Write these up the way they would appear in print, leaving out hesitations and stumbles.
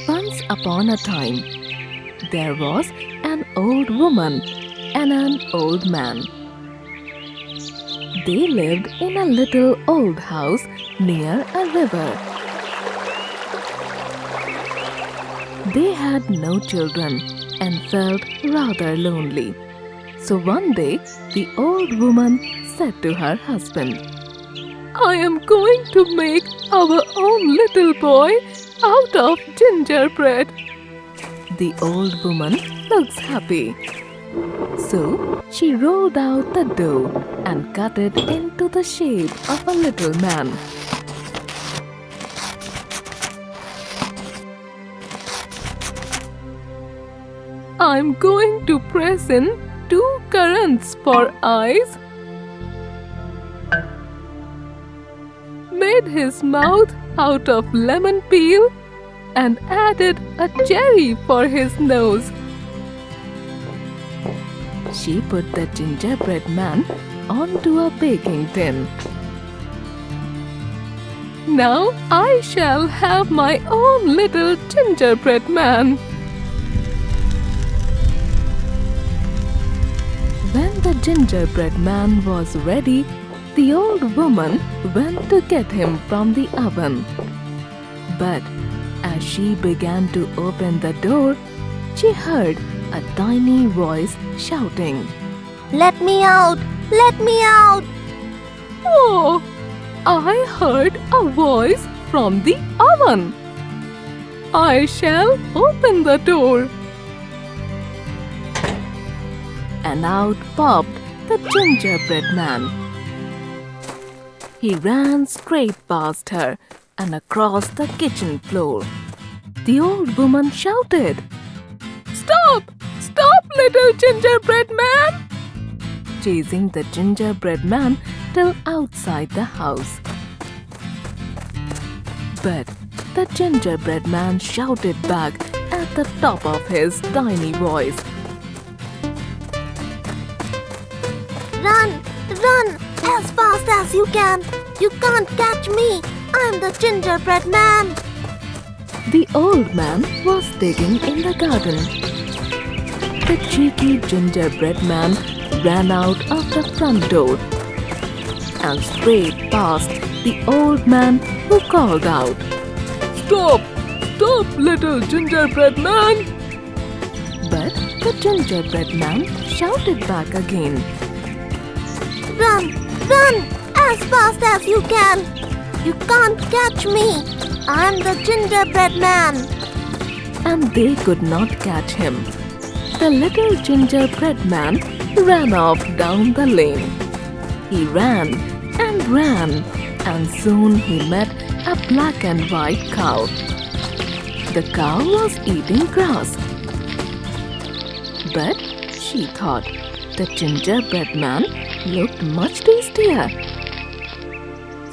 Once upon a time, there was an old woman and an old man. They lived in a little old house near a river. They had no children and felt rather lonely. So one day, the old woman said to her husband, "I am going to make our own little boy out of gingerbread." The old woman looks happy. So she rolled out the dough and cut it into the shape of a little man. "I'm going to press in 2 currants for eyes," made his mouth out of lemon peel, and added a cherry for his nose. She put the gingerbread man onto a baking tin. "Now I shall have my own little gingerbread man." When the gingerbread man was ready, the old woman went to get him from the oven. But as she began to open the door, she heard a tiny voice shouting, "Let me out! Let me out!" "Oh, I heard a voice from the oven. I shall open the door." And out popped the gingerbread man. He ran straight past her and across the kitchen floor. The old woman shouted, "Stop! Stop, little gingerbread man!" chasing the gingerbread man till outside the house. But the gingerbread man shouted back at the top of his tiny voice, "Run! Run! As fast as you can! You can't catch me! I'm the gingerbread man!" The old man was digging in the garden. The cheeky gingerbread man ran out of the front door and straight past the old man, who called out, "Stop! Stop, little gingerbread man!" But the gingerbread man shouted back again, "Run! Run! As fast as you can! You can't catch me! I'm the gingerbread man!" And they could not catch him. The little gingerbread man ran off down the lane. He ran, and soon he met a black and white cow. The cow was eating grass. But she thought the gingerbread man looked much tastier.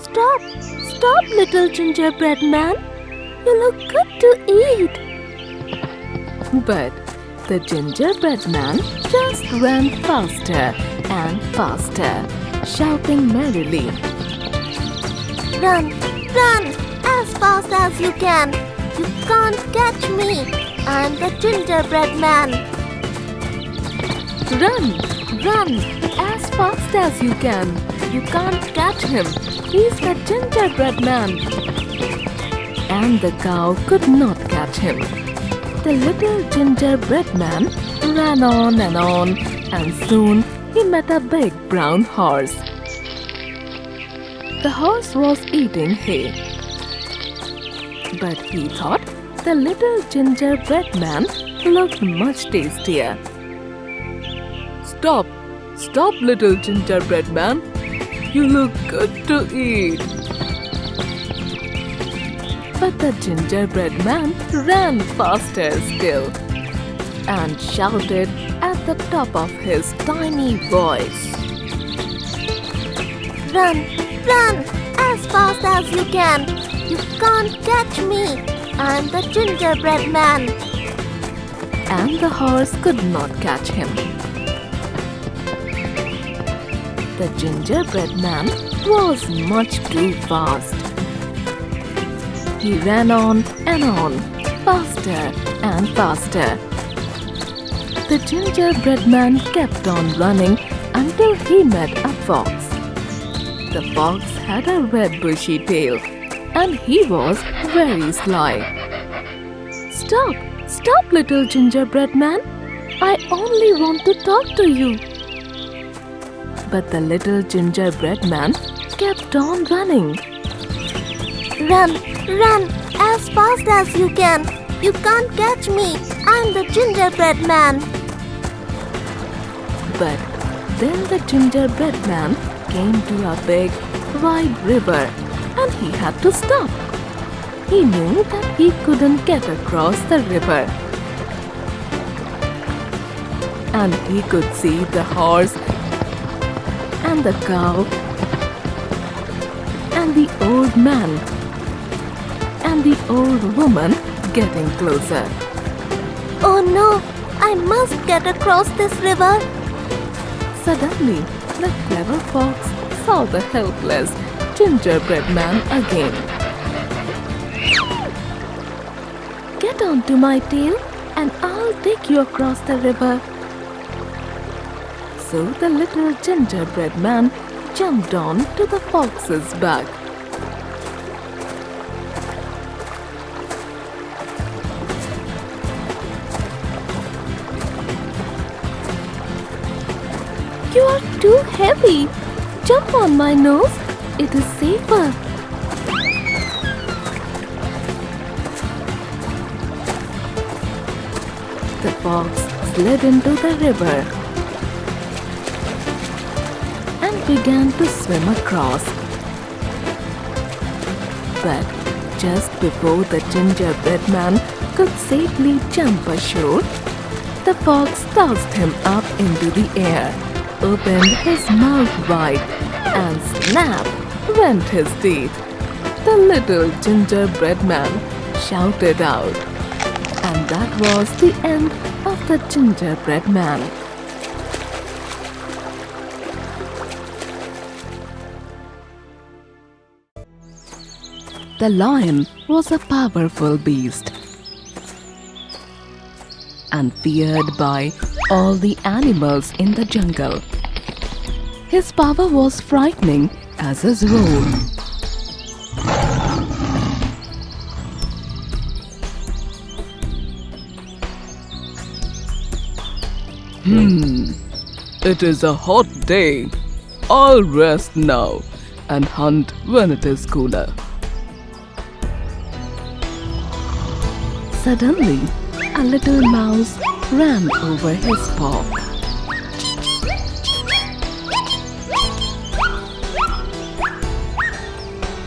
"Stop! Stop, little gingerbread man! You look good to eat!" But the gingerbread man just ran faster and faster, shouting merrily, "Run! Run! As fast as you can! You can't catch me! I'm the gingerbread man!" "Run! Run! As fast as you can! You can't catch him! He's the gingerbread man!" And the cow could not catch him. The little gingerbread man ran on, and soon he met a big brown horse. The horse was eating hay. But he thought the little gingerbread man looked much tastier. "Stop! Stop, little gingerbread man! You look good to eat." But the gingerbread man ran faster still and shouted at the top of his tiny voice, "Run! Run! As fast as you can! You can't catch me! I'm the gingerbread man!" And the horse could not catch him. The gingerbread man was much too fast. He ran on, faster and faster. The gingerbread man kept on running until he met a fox. The fox had a red bushy tail and he was very sly. "Stop! Stop, little gingerbread man! I only want to talk to you." But the little gingerbread man kept on running. Run, run as fast as you can. You can't catch me. I'm the gingerbread man. But then the gingerbread man came to a big, wide river and he had to stop. He knew that he couldn't get across the river. And he could see the horse and the cow and the old man and the old woman getting closer. Oh no! I must get across this river. Suddenly, the clever fox saw the helpless gingerbread man again. "Get onto my tail and I'll take you across the river." So the little gingerbread man jumped on to the fox's back. "You are too heavy. Jump on my nose. It is safer." The fox slid into the river and began to swim across. But just before the gingerbread man could safely jump ashore, the fox tossed him up into the air, opened his mouth wide, and snap went his teeth. The little gingerbread man shouted out. And that was the end of the gingerbread man. The lion was a powerful beast and feared by all the animals in the jungle. His power was frightening as his roar. It is a hot day. I'll rest now and hunt when it is cooler. Suddenly, a little mouse ran over his paw.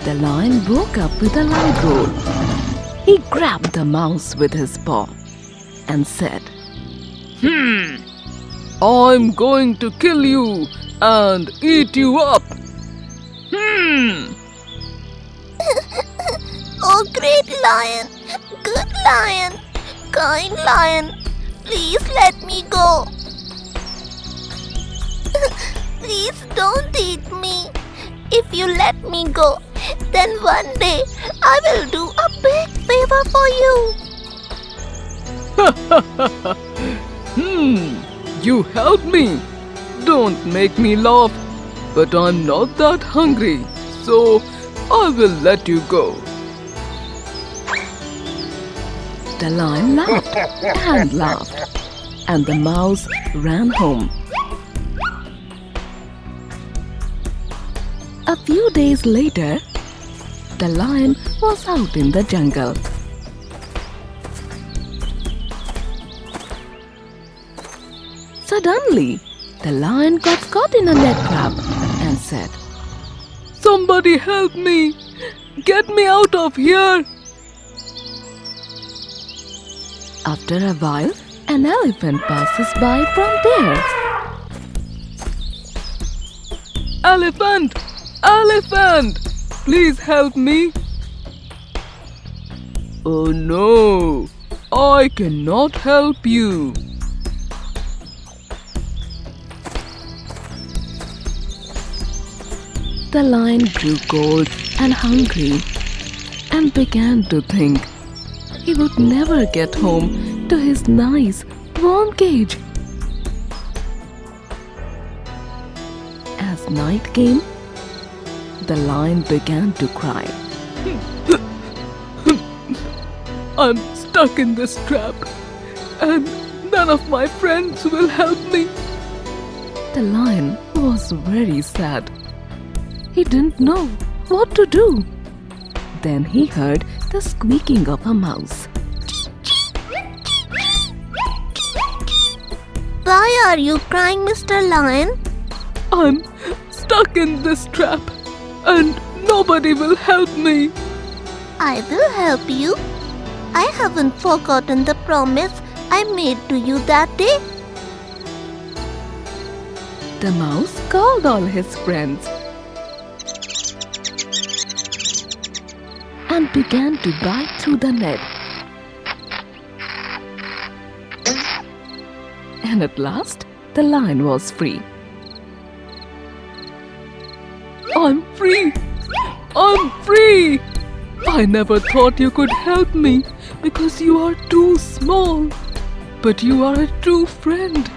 The lion woke up with a loud roar. He grabbed the mouse with his paw and said, I'm going to kill you and eat you up. Oh, great lion, good lion, kind lion, please let me go. Please don't eat me. If you let me go, then one day I will do a big favor for you. You helped me. Don't make me laugh. But I'm not that hungry, so I will let you go. The lion laughed and laughed, and the mouse ran home. A few days later, the lion was out in the jungle. Suddenly, the lion got caught in a net trap and said, Somebody help me! Get me out of here! After a while, an elephant passes by from there. Elephant! Elephant! Please help me! Oh no! I cannot help you! The lion grew cold and hungry and began to think he would never get home to his nice, warm cage. As night came, the lion began to cry. I'm stuck in this trap, and none of my friends will help me. The lion was very sad. He didn't know what to do. Then he heard the squeaking of a mouse. Why are you crying, Mr. Lion? I'm stuck in this trap, and nobody will help me. I will help you. I haven't forgotten the promise I made to you that day. The mouse called all his friends and began to bite through the net. And at last, the lion was free. I'm free! I'm free! I never thought you could help me because you are too small. But you are a true friend.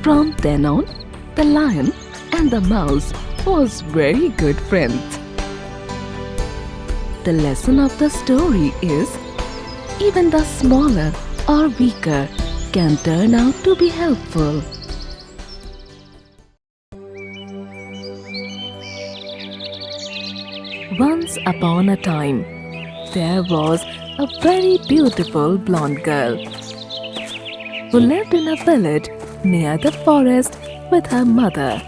From then on, the lion and the mouse was very good friends. The lesson of the story is, even the smaller or weaker can turn out to be helpful. Once upon a time, there was a very beautiful blonde girl who lived in a village near the forest with her mother.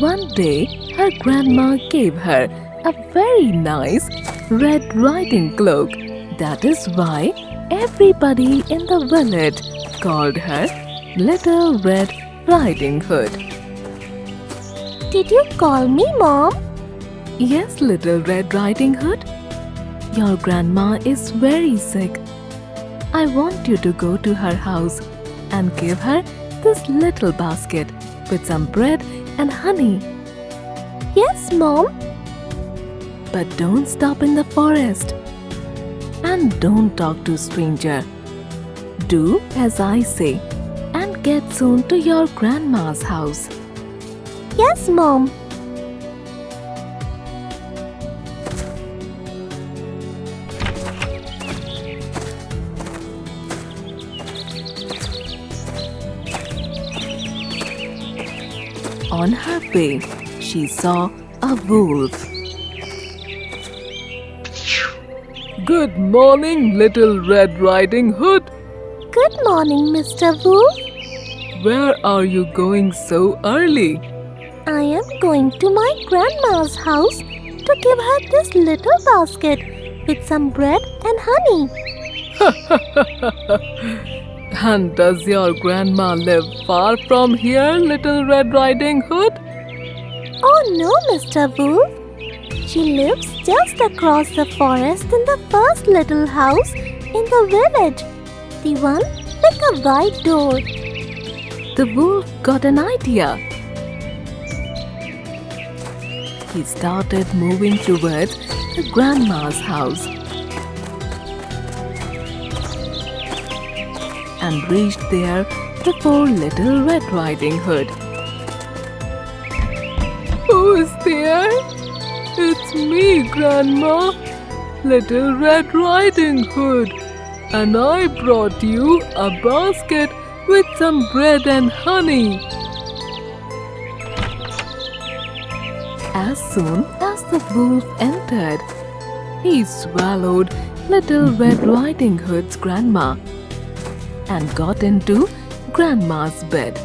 One day, her grandma gave her a very nice red riding cloak. That is why everybody in the village called her Little Red Riding Hood. Did you call me, Mom? Yes, Little Red Riding Hood. Your grandma is very sick. I want you to go to her house and give her this little basket with some bread and honey. Yes, Mom. But don't stop in the forest. And don't talk to stranger. Do as I say and get soon to your grandma's house. Yes, Mom. On her way, she saw a wolf. Good morning, Little Red Riding Hood. Good morning, Mr. Wolf. Where are you going so early? I am going to my grandma's house to give her this little basket with some bread and honey. And does your grandma live far from here, Little Red Riding Hood? Oh no, Mr. Wolf. She lives just across the forest in the first little house in the village. The one with a wide door. The wolf got an idea. He started moving towards the grandma's house and reached there before Little Red Riding Hood. Who is there? It's me, Grandma, Little Red Riding Hood, and I brought you a basket with some bread and honey. As soon as the wolf entered, he swallowed Little Red Riding Hood's grandma and got into Grandma's bed.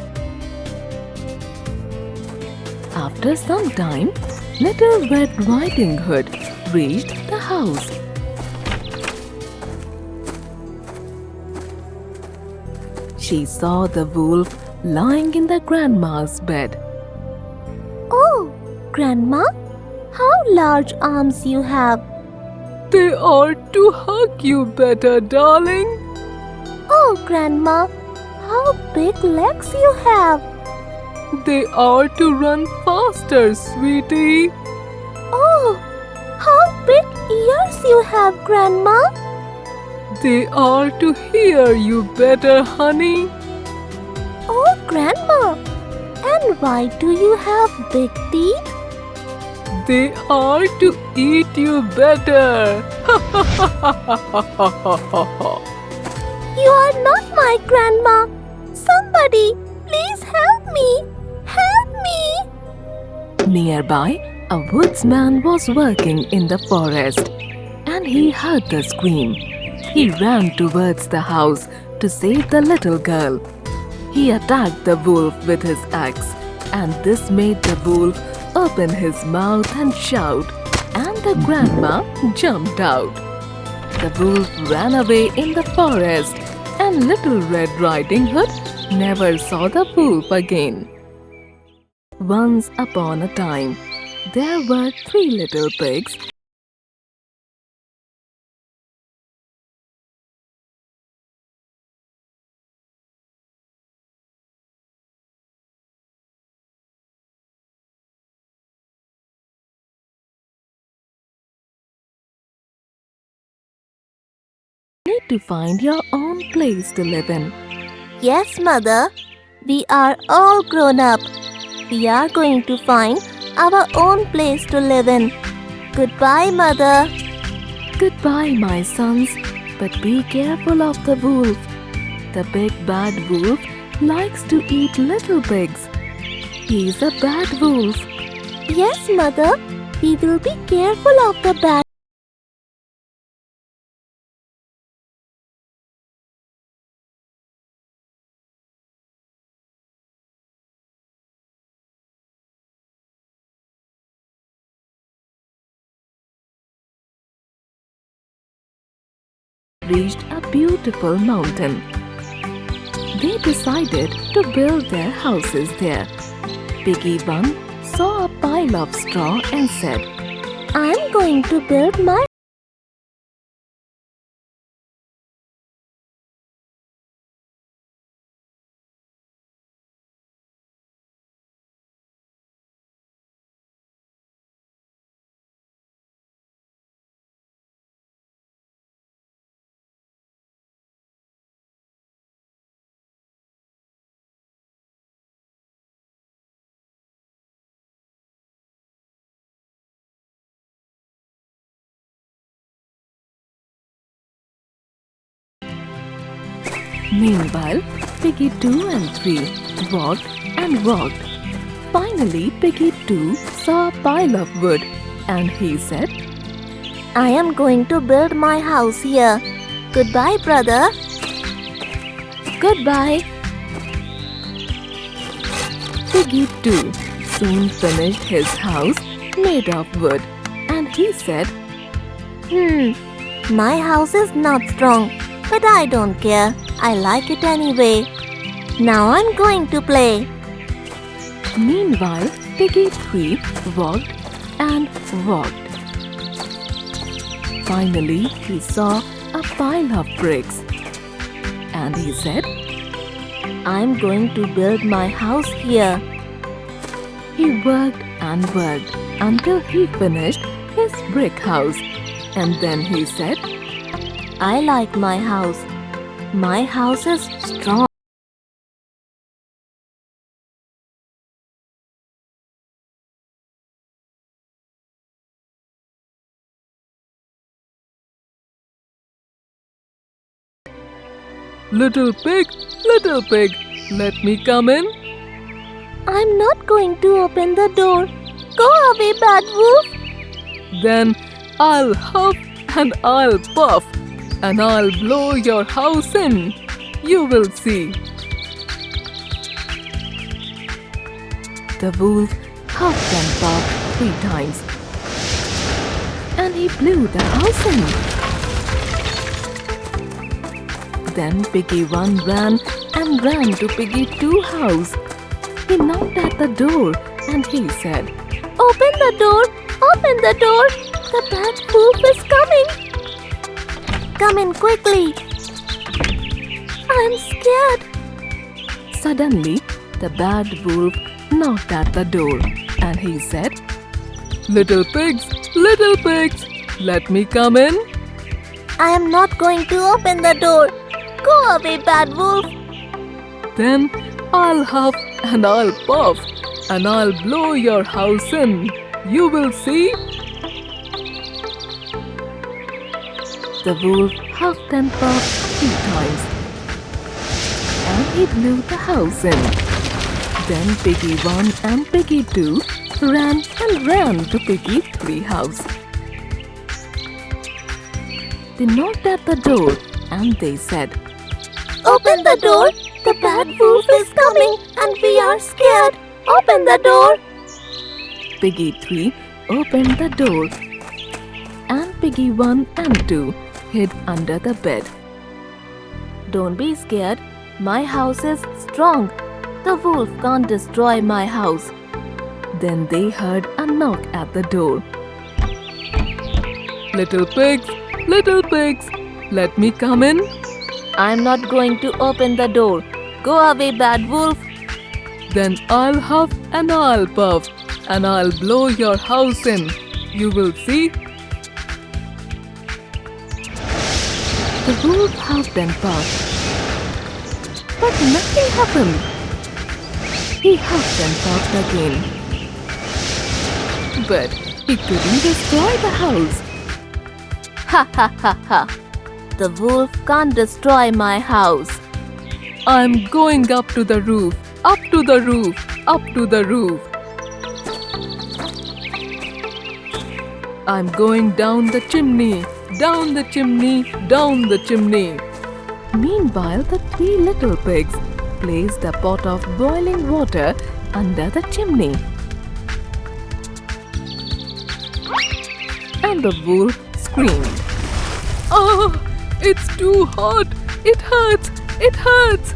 After some time, Little Red Riding Hood reached the house. She saw the wolf lying in the grandma's bed. Oh, Grandma, how large arms you have. They are to hug you better, darling. Oh, Grandma, how big legs you have! They are to run faster, sweetie. Oh, how big ears you have, Grandma! They are to hear you better, honey. Oh, Grandma! And why do you have big teeth? They are to eat you better. You are not my grandma! Somebody, please help me! Help me! Nearby, a woodsman was working in the forest, and he heard the scream. He ran towards the house to save the little girl. He attacked the wolf with his axe, and this made the wolf open his mouth and shout, and the grandma jumped out. The wolf ran away in the forest, and Little Red Riding Hood never saw the wolf again. Once upon a time, there were 3 little pigs. Need to find your own place to live in. Yes, Mother. We are all grown up. We are going to find our own place to live in. Goodbye, Mother. Goodbye, my sons, but be careful of the wolf. The big bad wolf likes to eat little pigs. He's a bad wolf. Yes, Mother. We will be careful of the bad. Reached a beautiful mountain. They decided to build their houses there. Piggy 1 saw a pile of straw and said, I'm going to build my Meanwhile, Piggy 2 and 3 walked and walked. Finally, Piggy 2 saw a pile of wood and he said, I am going to build my house here. Goodbye, brother. Goodbye. Piggy 2 soon finished his house made of wood and he said, My house is not strong, but I don't care. I like it anyway. Now I'm going to play. Meanwhile, Piggy 3 walked and walked. Finally, he saw a pile of bricks and he said, I'm going to build my house here. He worked and worked until he finished his brick house. And then he said, I like my house. My house is strong. Little pig, let me come in. I'm not going to open the door. Go away, bad wolf. Then I'll huff and I'll puff and I'll blow your house in. You will see. The wolf huffed and puffed 3 times and he blew the house in. Then Piggy 1 ran and ran to Piggy 2's house. He knocked at the door and he said, Open the door! Open the door! The bad wolf is coming! Come in quickly! I'm scared. Suddenly, the bad wolf knocked at the door and he said, Little pigs, let me come in. I am not going to open the door. Go away, bad wolf. Then I'll huff and I'll puff and I'll blow your house in. You will see. The wolf huffed and puffed 3 times and he blew the house in. Then Piggy 1 and Piggy 2 ran to Piggy 3 house. They knocked at the door and they said, Open the door. The bad wolf is coming and we are scared. Open the door. Piggy 3 opened the door and Piggy 1 and 2 hid under the bed. Don't be scared. My house is strong. The wolf can't destroy my house. Then they heard a knock at the door. Little pigs, let me come in. I'm not going to open the door. Go away, bad wolf. Then I'll huff and I'll puff and I'll blow your house in. You will see. The wolf huffed and puffed, but nothing happened. He huffed and puffed again, but he couldn't destroy the house. Ha ha ha ha. The wolf can't destroy my house. I'm going up to the roof, up to the roof, up to the roof. I'm going down the chimney, down the chimney, down the chimney. Meanwhile, the 3 little pigs placed a pot of boiling water under the chimney. And the wolf screamed, Ah, it's too hot. It hurts. It hurts.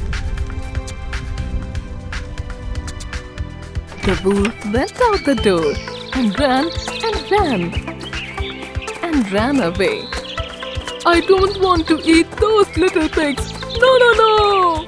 The wolf went out the door and ran away. I don't want to eat those little pigs. No, no, no.